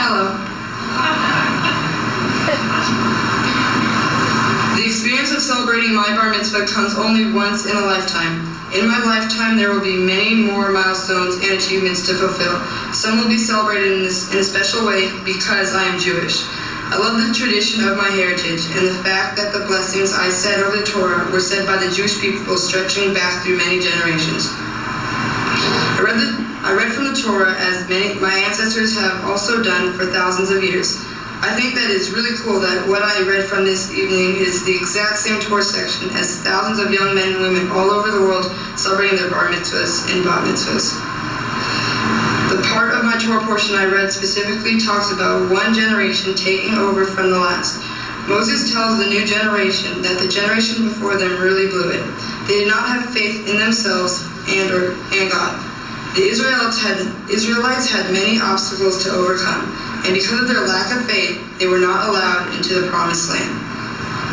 Hello. The experience of celebrating my bar mitzvah comes only once in a lifetime. In my lifetime, there will be many more milestones and achievements to fulfill. Some will be celebrated in a special way because I am Jewish. I love the tradition of my heritage and the fact that the blessings I said over the Torah were said by the Jewish people stretching back through many generations. I read from the Torah as my ancestors have also done for thousands of years. I think that it's really cool that what I read from this evening is the exact same Torah section as thousands of young men and women all over the world celebrating their bar mitzvahs and bat mitzvahs. The part of my Torah portion I read specifically talks about one generation taking over from the last. Moses tells the new generation that the generation before them really blew it. They did not have faith in themselves and God. The Israelites had many obstacles to overcome, and because of their lack of faith, they were not allowed into the promised land.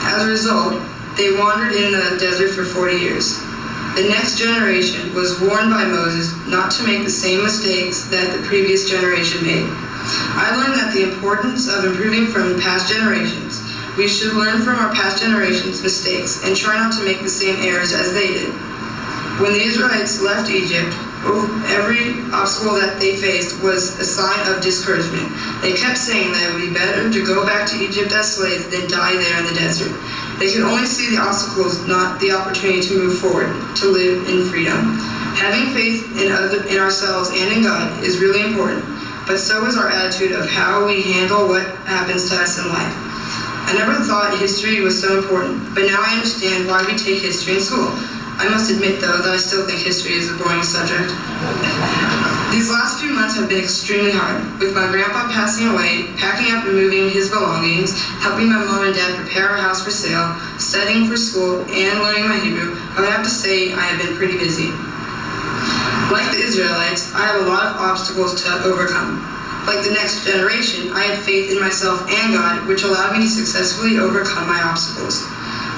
As a result, they wandered in the desert for 40 years. The next generation was warned by Moses not to make the same mistakes that the previous generation made. I learned that the importance of improving from past generations. We should learn from our past generations' mistakes and try not to make the same errors as they did. When the Israelites left Egypt, every obstacle that they faced was a sign of discouragement. They kept saying that it would be better to go back to Egypt as slaves than die there in the desert. They could only see the obstacles, not the opportunity to move forward, to live in freedom. Having faith in ourselves and in God is really important, but so is our attitude of how we handle what happens to us in life. I never thought history was so important, but now I understand why we take history in school. I must admit, though, that I still think history is a boring subject. These last few months have been extremely hard. With my grandpa passing away, packing up and moving his belongings, helping my mom and dad prepare our house for sale, studying for school, and learning my Hebrew, I would have to say I have been pretty busy. Like the Israelites, I have a lot of obstacles to overcome. Like the next generation, I had faith in myself and God, which allowed me to successfully overcome my obstacles.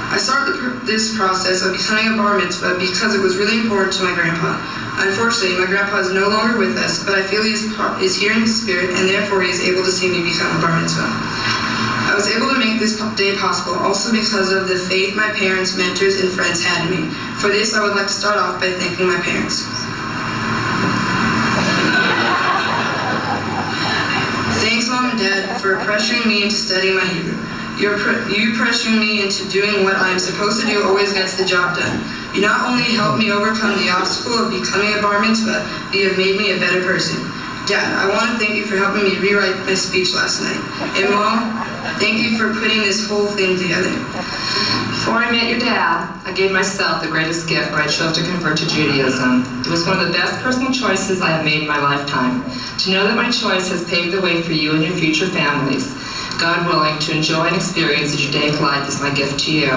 I started this process of becoming a bar mitzvah because it was really important to my grandpa. Unfortunately, my grandpa is no longer with us, but I feel he is here in his spirit, and therefore he is able to see me become a bar mitzvah. I was able to make this day possible also because of the faith my parents, mentors, and friends had in me. For this, I would like to start off by thanking my parents. Thanks, Mom and Dad, for pressuring me into studying my Hebrew. You pressuring me into doing what I am supposed to do always gets the job done. You not only helped me overcome the obstacle of becoming a bar mitzvah, but you have made me a better person. Dad, I want to thank you for helping me rewrite my speech last night. And Mom, thank you for putting this whole thing together. Before I met your dad, I gave myself the greatest gift when I chose to convert to Judaism. It was one of the best personal choices I have made in my lifetime. To know that my choice has paved the way for you and your future families, God willing, to enjoy and experience the Judaic life is my gift to you.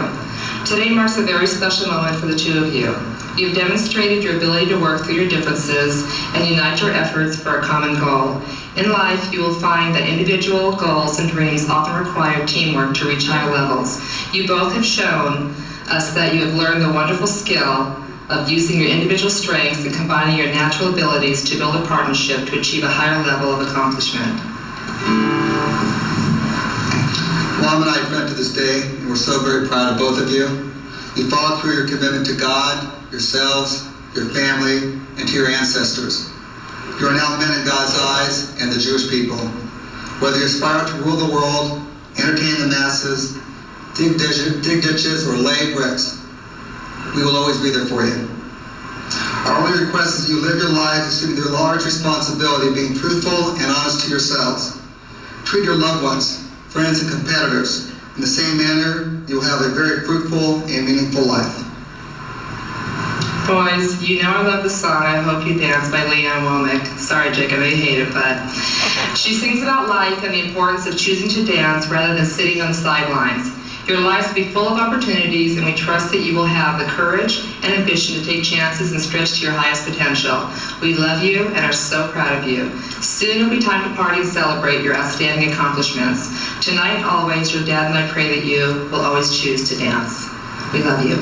Today marks a very special moment for the two of you. You have demonstrated your ability to work through your differences and unite your efforts for a common goal. In life, you will find that individual goals and dreams often require teamwork to reach higher levels. You both have shown us that you have learned the wonderful skill of using your individual strengths and combining your natural abilities to build a partnership to achieve a higher level of accomplishment. Mom and I dreamt of this day, and we're so very proud of both of you. You followed through your commitment to God, yourselves, your family, and to your ancestors. You are now men in God's eyes and the Jewish people. Whether you aspire to rule the world, entertain the masses, dig ditches, or lay bricks, we will always be there for you. Our only request is you live your lives assuming your large responsibility, being truthful and honest to yourselves. Treat your loved ones, friends, and competitors in the same manner. You will have a very fruitful and meaningful life. Boys, you know I love the song I Hope You Dance by Leanne Womack. Sorry, Jacob, I hate it, but she sings about life and the importance of choosing to dance rather than sitting on the sidelines. Your lives will be full of opportunities, and we trust that you will have the courage and ambition to take chances and stretch to your highest potential. We love you and are so proud of you. Soon it'll be time to party and celebrate your outstanding accomplishments. Tonight, always, your dad and I pray that you will always choose to dance. We love you.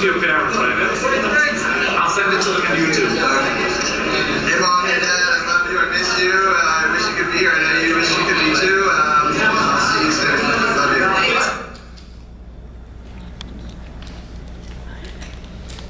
to your parents, I guess. I'll send it to them and you